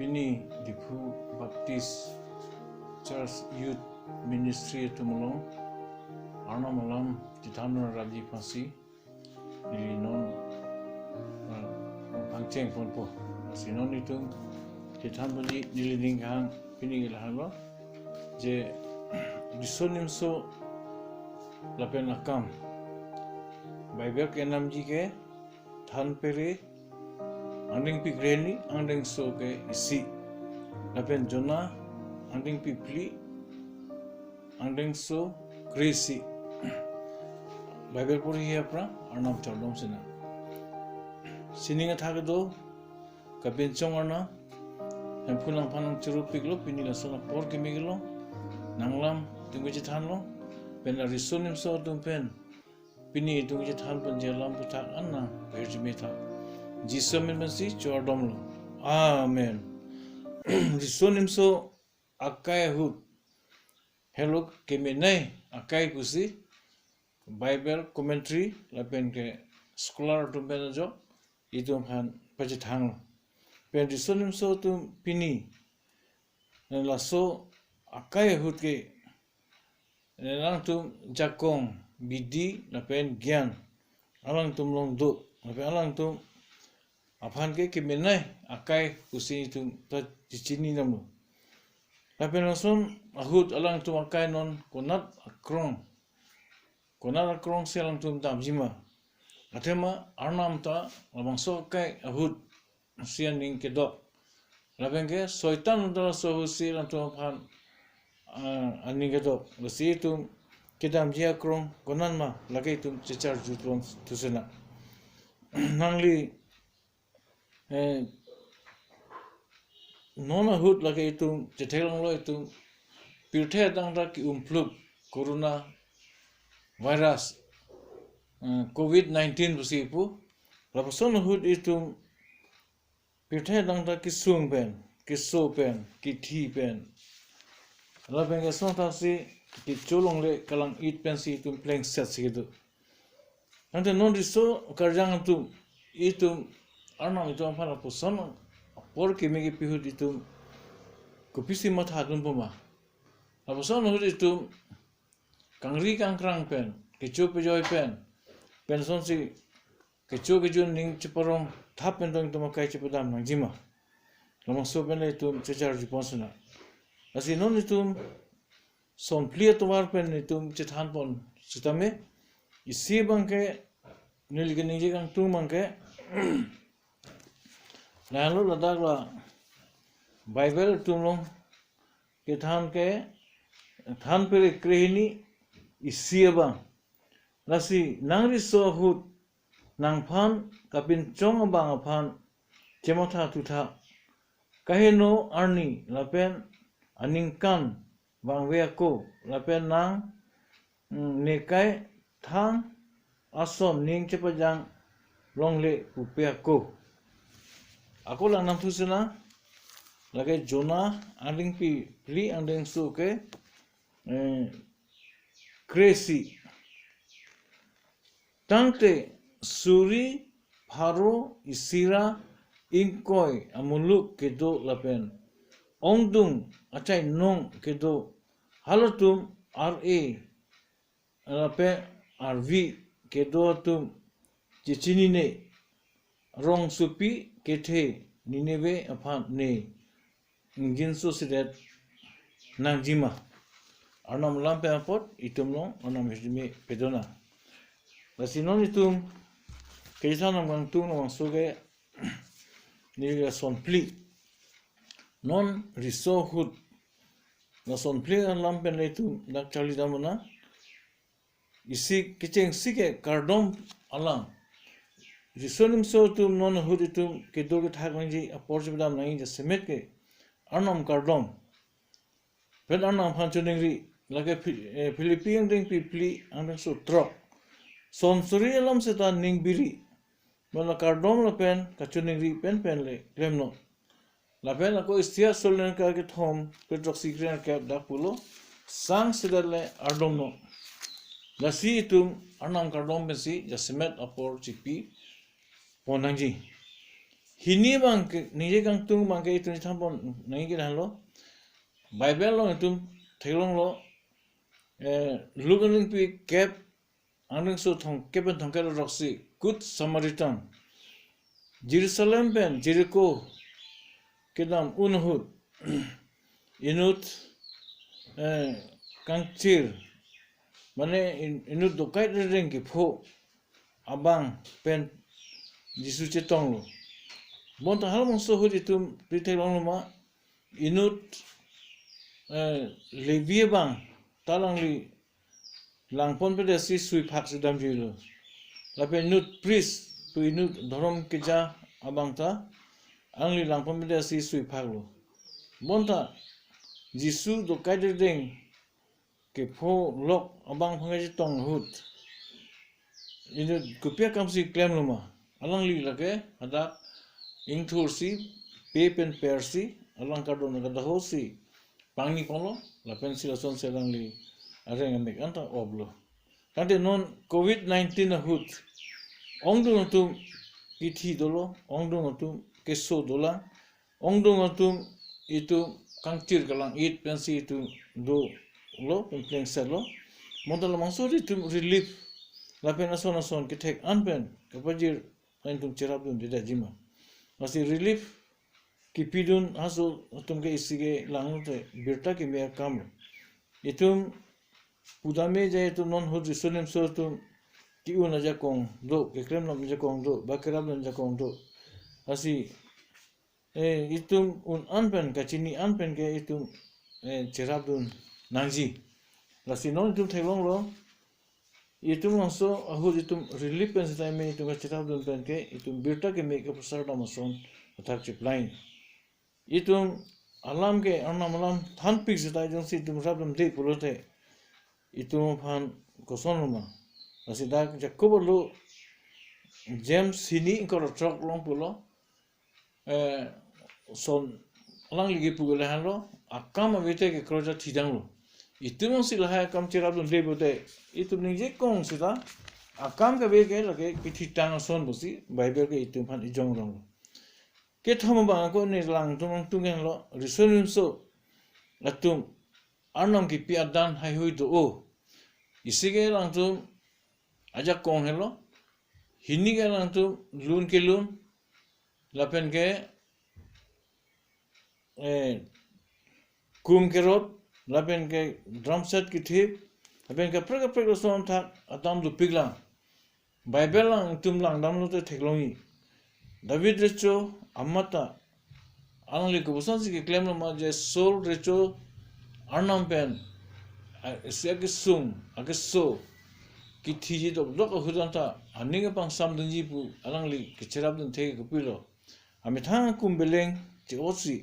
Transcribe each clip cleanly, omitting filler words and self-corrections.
Pini Dipu Baptist Church Youth Ministry itu melong Arna malam Titano Raji Pasi di non pangceng pun po sinon itu Titan beli nililingkang pini gilahalo je disonim so lapen akam Bible ke nam ji ke than pere anding pi greni anding so ke isi lapen jona anding pi pli anding so krisi Bible puri hi apra arnam chaldom sina sininga thagdo kapin chongarna pulang panang ceru piklo pinila sona por kimiglo nanglam tunggu thanlo pena risonim so pen pini tunggu than panjelam putak anna berjimeta jisamin masi chordom lo amen risonim so akai hut hello kemenai akai kusi Bible commentary lapen ke scholar tu benajo itu kan pajithang pen risonim so tu pini la so akai hut ke lang tu jakong bidi lapen gyan alang tum long do lapen alang tu aphan ke kemenai akai kusi tu ta cicini namu lapen langsung ahut alang tu akai non konat akrong selang tu tam jima atema arnam ta labang so kai ahut sian ning kedok lapen ke soitan dala so husi lang tu aphan aning kedok besi tu kedam jia krong konan ma lagi tu cecar jutron tu sena nangli nona hut lagi itu cetelang lo itu pirte dang da ki umpluk corona virus COVID-19 busi pu lapason hut itu pirte dang da ki sung pen ki so pen ki thi pen lapen ke son ta si ki cholong le kalang it pen si itu pleng set si itu ante non riso karjang tu itu arnam itu apa la poson por ke megi pihut itu kopisi mat hadun puma la poson hut itu kangri kangkrang pen kecho pejoy pen son si kecho kejun ning ceporong thap pen dong tuma kai cepedam nang jima lamang so pen itu cecar jiponsuna asi non itu son plia tuar pen itu cethan pon sitame isi bangke nilgeni jang tu mangke lalu ladak la Bible tumlong ke than pere krehini isi bang lasi nangri so hut nang phan kapin chong bang phan chemotha tutha kaheno arni lapen aningkan bang weako lapen nang nekai thang asom ning chepajang longle pupeako aku lang nam thusena lage jona anding pi pli anding su ke kresi tangte suri pharo isira ingkoi amuluk kedo lapen ongdung achai nong kedo halatum ra lapen rv kedo tum chichini ne rong supi kethe nineve aphan ne ginso sidet nangjima arnam lampe apot itumlong anam hidime pedona lasinon itum kaisanam gang tung no suge ni son pli non riso hut na son pli lampe letum dak chali damana isi kicheng sike kardom alam risonim so tum non huritum ke doge thagangji aporjibdam nai je semet ke arnam kardom pen arnam phanchoningri lage philippine ring pipli andang so trok sonsuri alam se ta ningbiri mala kardom la pen kachoningri pen le klemno la pen ko istia solen ka ke thom petrok sikren ka dapulo sang sidale ardom no la si tum arnam kardom besi je semet apor chipi ponangji hini bang nije kang tung bang ke itu thampon nai ki halo Bible lo itu thelong lo luganing pi kep anung so thong kepen thong kero roksi good Samaritan Jerusalem ben Jericho kedam unhut inut kangchir mane inut dokai reng ki pho abang pen Jisu chetong lo bon ta hal mong so hut itu thelong lo ma inut Levi bang talang li langpon pe desi sui phak sedam jilo lape nut priest tu inut dharam keja abang ta angli langpon pe desi sui phak lo monta Jisu do kaide ding ke pho lok abang phangai tong hut inut kupia kamsi claim lo ma alang li lake ada ingthursi pepen persi alang kadon ga dahosi Pangi polo, la pensilason selang li areng amek anta oblo. Kante non COVID-19 hut. Ongdung atum ithi dolo, ongdung atum keso dola, ongdung atum itu kangtir kalang it pensi itu do lo penpleng selo. Modal mangsud itu relief. La penason ketek anpen kapajir antum cerabun tidak jima. Masih relief Kipidun hasil atum ke isige langute birta ke mea kam itum pudame jay itum non hud risonem so tum ki una ja kong do ke krem nam ja kong do bakrab nam ja kong do asi itum un anpen ka chini anpen ke itum cherabdun nangji lasi non itum thelong lo itum also hud itum relief pen sa me itum cherabdun pen ke itum birta ke me ke prosar damason atak chip line Itum alam ke anam alam than pik zita jong si itum rablam de pulote itum phan koson ruma asida jakob lu James sini ko trok long pulo son alang ligi pugale hanlo akam avete ke kroja thidang lo itum si laha kam chirablam de bote itum nije kong sida akam ke be ke lage kithitang son bosi bible ke itum phan ijong rong Ke thama ba ko ni lang tung tungen lo risonim so atum arnam ki pi adan hai hui do o isige lang tum aja kong helo hini ke lang tum lun ke lun lapen ke kum ke rot lapen ke drum set ki thip lapen ke prega son thak atam du piglang bible lang tum lang dam lo te theklongi David recho amata angli ko bosan si claim no ma je soul recho arnam pen siak sung ageso ki thiji do dok hudanta aninga pang sam dunji pu alangli ki cherab dun the ko pilo ame thang kumbeleng che osi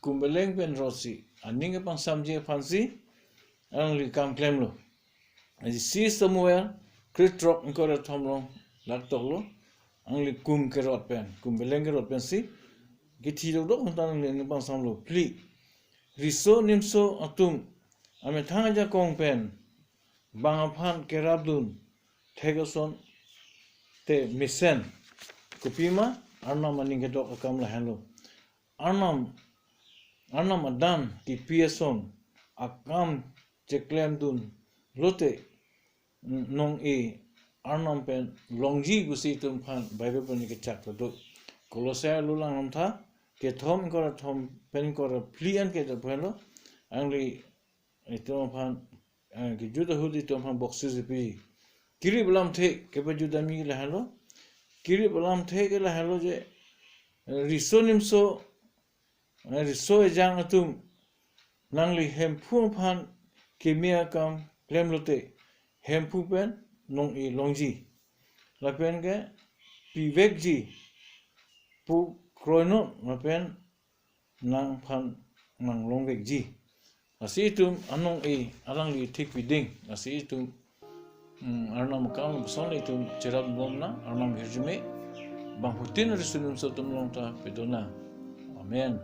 kumbeleng pen rosi aninga pang sam je fansi alangli kam claim lo as see somewhere kritrok ngora thomlong lak toklo angli kum kerot pen kum beleng kerot pen si githi do do tan le bang sam lo pli riso nimso atum ame thanga ja kong pen bang phan kerabdun thegason te misen kupima arnam ani ke dok akam la halo arnam adan ki pieson akam cheklem dun lote nong e Arnam pen longji gusi tum phan bible pen ke chak do kolosai lulang nam tha ke thom pen kor plian ke do phelo angli itum phan ke juda hudi tum phan boxes pi kiri blam the ke pa juda mi la halo kiri blam the ke la halo je risonim so riso jang atum nangli hemphu phan ke mia kam klemlote hemphu pen nong e longji lapen ke pivekji pu kroino lapen nang phan nang longvekji asitum anong e alangli thik piding asitum arnam kam sonle tum cherab bomna arnam herjume bang hutin risunum sotum longta pedona amen